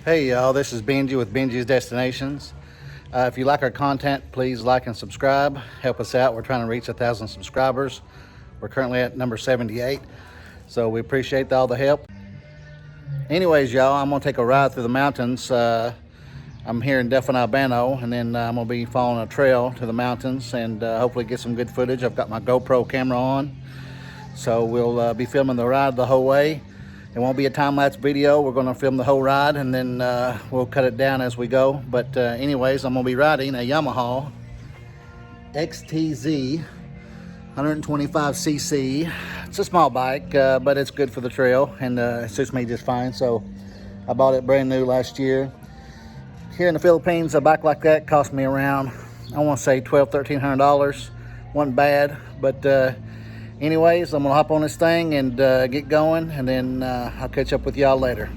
Hey y'all, this is Benji with Benji's Destinations. If you like our content, please like and subscribe. Help us out. We're trying to reach 1,000 subscribers. We're currently at number 78, so we appreciate all the help. Anyways, y'all, I'm gonna take a ride through the mountains. I'm here in Delphin, Albano, and then I'm gonna be following a trail to the mountains and hopefully get some good footage. I've got my GoPro camera on, so we'll be filming the ride the whole way. It won't be a time-lapse video. We're going to film the whole ride and then we'll cut it down as we go. But anyways, I'm going to be riding a Yamaha XTZ 125cc. It's a small bike, but it's good for the trail and it suits me just fine. So I bought it brand new last year. Here in the Philippines, a bike like that cost me around, I want to say $1,200-$1,300. Wasn't bad, but anyways, I'm gonna hop on this thing and get going, and then I'll catch up with y'all later.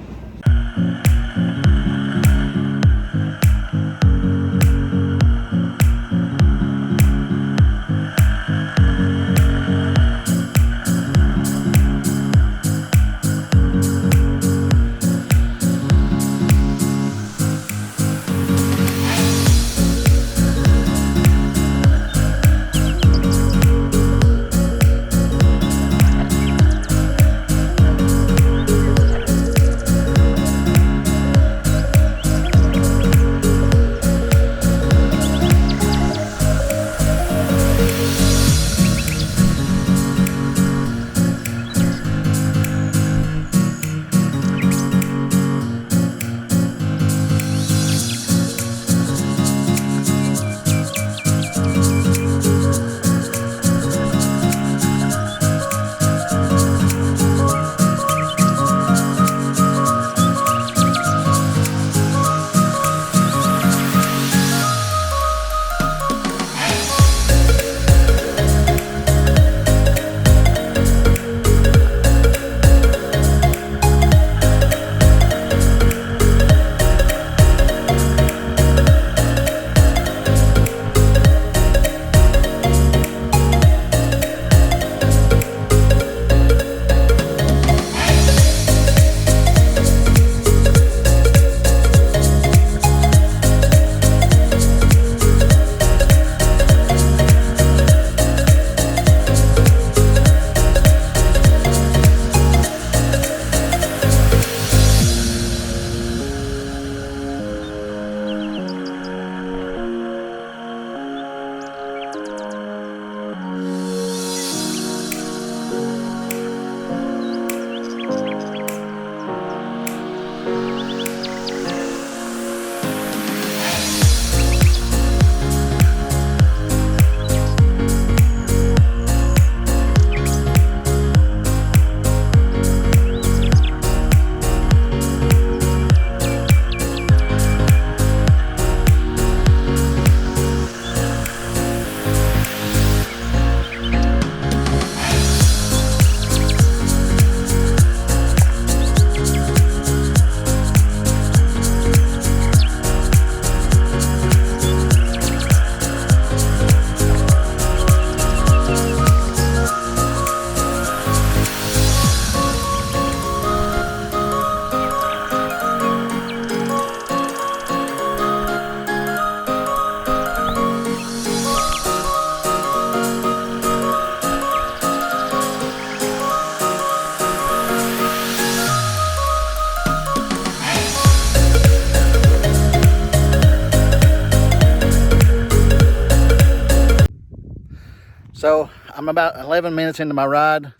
So I'm about 11 minutes into my ride.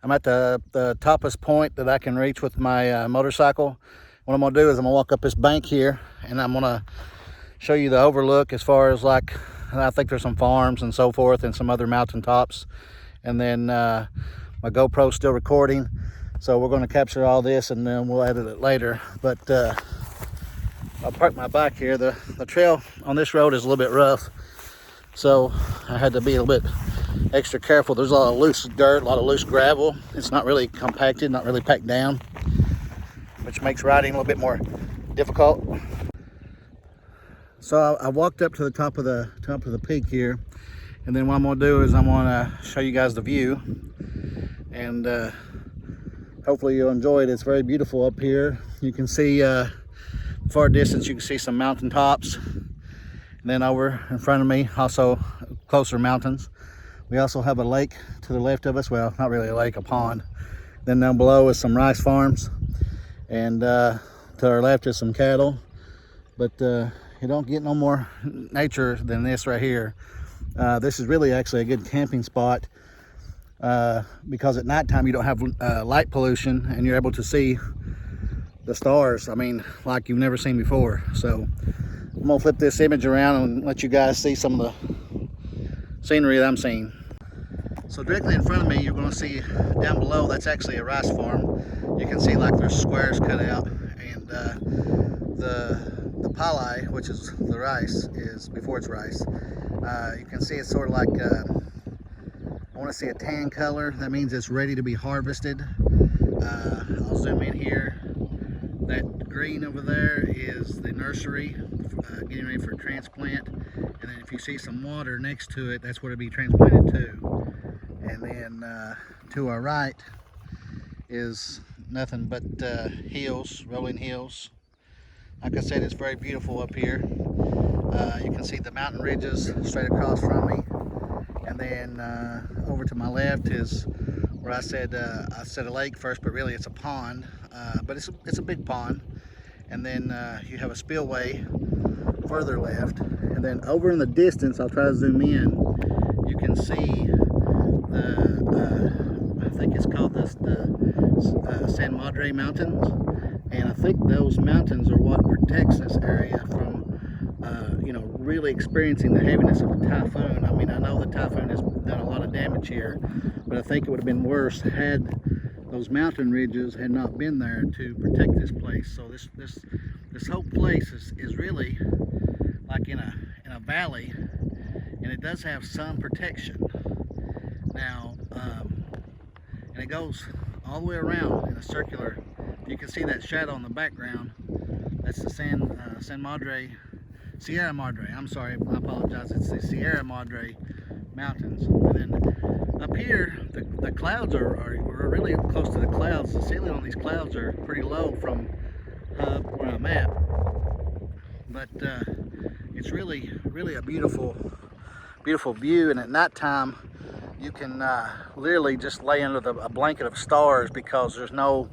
I'm at the toppest point that I can reach with my motorcycle. What I'm gonna do is I'm gonna walk up this bank here and I'm gonna show you the overlook as far as like, I think there's some farms and so forth and some other mountain tops. And then my GoPro's still recording. So we're gonna capture all this and then we'll edit it later. But I'll park my bike here. The trail on this road is a little bit rough. So I had to be a little bit extra careful. There's a lot of loose dirt, a lot of loose gravel. It's not really compacted, not really packed down, which makes riding a little bit more difficult. So I walked up to the top of the peak here, and then what I'm gonna do is I'm gonna show you guys the view, and hopefully you'll enjoy it. It's very beautiful up here. You can see far distance you can see some mountain tops. And then over in front of me, also closer mountains. We also have a lake to the left of us. Well, not really a lake, a pond. Then down below is some rice farms. And to our left is some cattle. But you don't get no more nature than this right here. This is really actually a good camping spot because at nighttime you don't have light pollution and you're able to see the stars, I mean, like you've never seen before. So I'm gonna flip this image around and let you guys see some of the scenery that I'm seeing. So directly in front of me, you're gonna see down below, that's actually a rice farm. You can see like there's squares cut out, and the pali, which is the rice, is before it's rice. You can see it's sort of like, I want to see a tan color. That means it's ready to be harvested. I'll zoom in here. That green over there is the nursery, getting ready for transplant. And then if you see some water next to it, that's what it'll be transplanted to. And then to our right is nothing but hills, rolling hills. Like I said, it's very beautiful up here. You can see the mountain ridges straight across from me. And then over to my left is where I said a lake first, but really it's a pond. But it's a big pond. And then you have a spillway further left. And then over in the distance, I'll try to zoom in, you can see I think it's called the San Madre Mountains. And I think those mountains are what protects this area from really experiencing the heaviness of a typhoon. I mean, I know the typhoon has done a lot of damage here, but I think it would have been worse had those mountain ridges had not been there to protect this place. So this whole place is really like in a valley, and it does have some protection. Now, and it goes all the way around in a circular. You can see that shadow in the background. That's the Sierra Madre. I'm sorry, I apologize. It's the Sierra Madre Mountains. And then up here, the clouds are really close to the clouds. The ceiling on these clouds are pretty low from where I'm at. But it's really a beautiful view. And at nighttime, you can literally just lay under a blanket of stars because there's no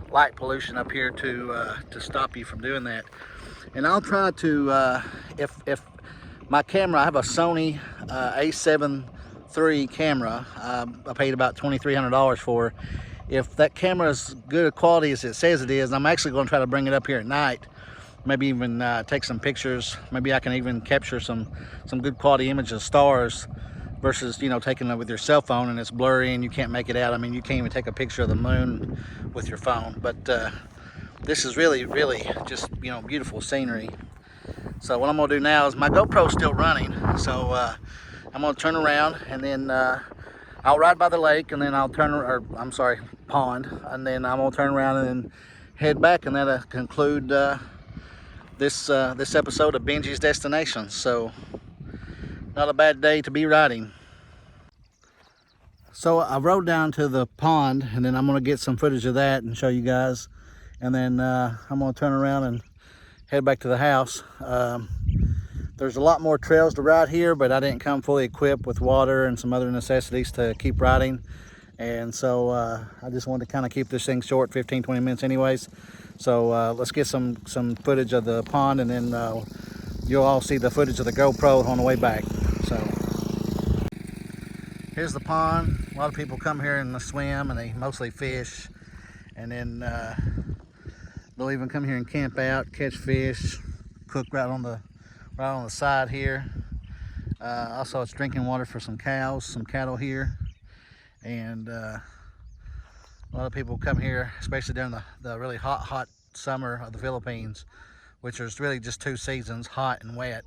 light pollution up here to stop you from doing that. And I'll try to, if my camera, I have a Sony A7 III camera, I paid about $2,300 for. If that camera is good a quality as it says it is, I'm actually going to try to bring it up here at night, maybe even take some pictures. Maybe I can even capture some good quality images of stars versus, taking it with your cell phone and it's blurry and you can't make it out. I mean, you can't even take a picture of the moon with your phone. But this is really just, beautiful scenery. So what I'm gonna do now is my GoPro's still running. So I'm gonna turn around and then I'll ride by the lake and then I'll pond. And then I'm gonna turn around and then head back, and that'll conclude this episode of Benji's Destinations. So not a bad day to be riding. So I rode down to the pond, and then I'm gonna get some footage of that and show you guys. And then I'm gonna turn around and head back to the house. There's a lot more trails to ride here, but I didn't come fully equipped with water and some other necessities to keep riding. And so I just wanted to kind of keep this thing short, 15-20 minutes anyways. So let's get some footage of the pond, and then you'll all see the footage of the GoPro on the way back. So here's the pond. A lot of people come here and swim, and they mostly fish. And then they'll even come here and camp out, catch fish, cook right on the side here. Also, it's drinking water for some cattle here. And a lot of people come here, especially during the really hot summer of the Philippines, which is really just two seasons, hot and wet.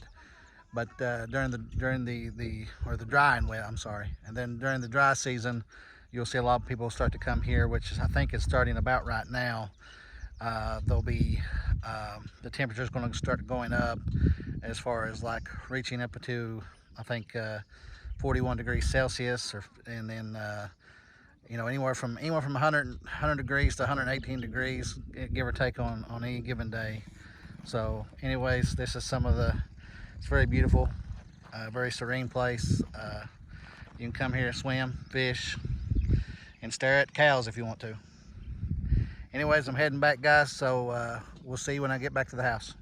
But during the dry and wet, I'm sorry. And then during the dry season, you'll see a lot of people start to come here, which I think is starting about right now. There'll be the temperature is going to start going up, as far as like reaching up to, I think, 41 degrees Celsius, and then anywhere from 100 degrees to 118 degrees, give or take on any given day. So anyways, this is some of the, it's very beautiful, very serene place. You can come here, swim, fish, and stare at cows if you want to. Anyways, I'm heading back, guys, so we'll see you when I get back to the house.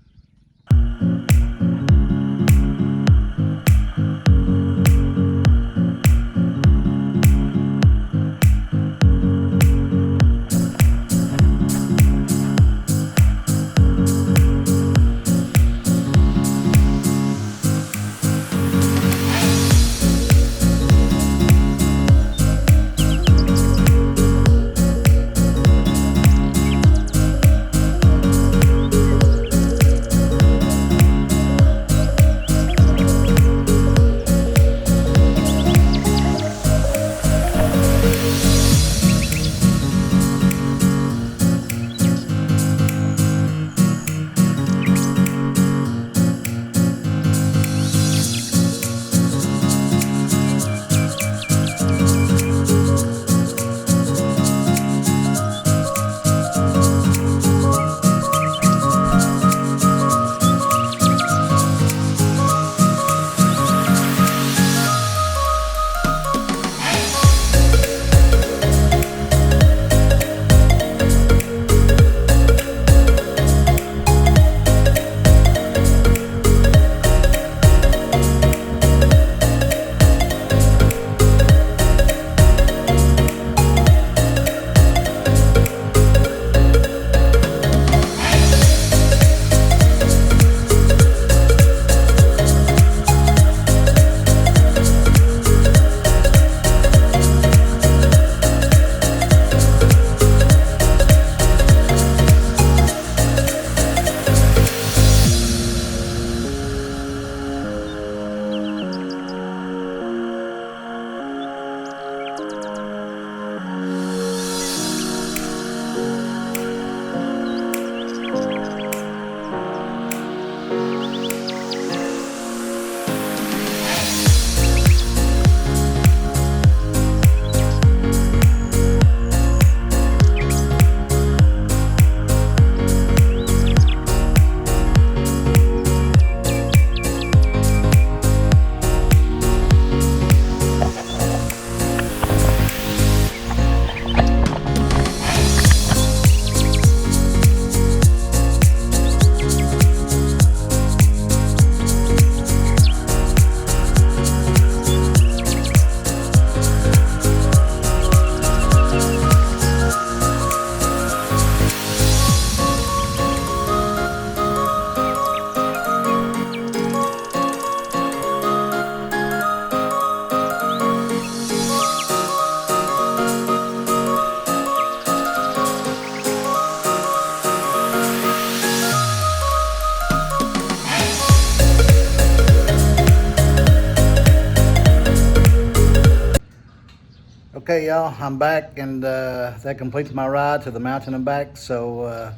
Okay, y'all, I'm back, and that completes my ride to the mountain and back, so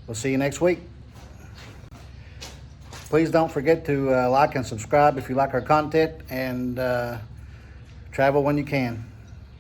we'll see you next week. Please don't forget to like and subscribe if you like our content, and travel when you can.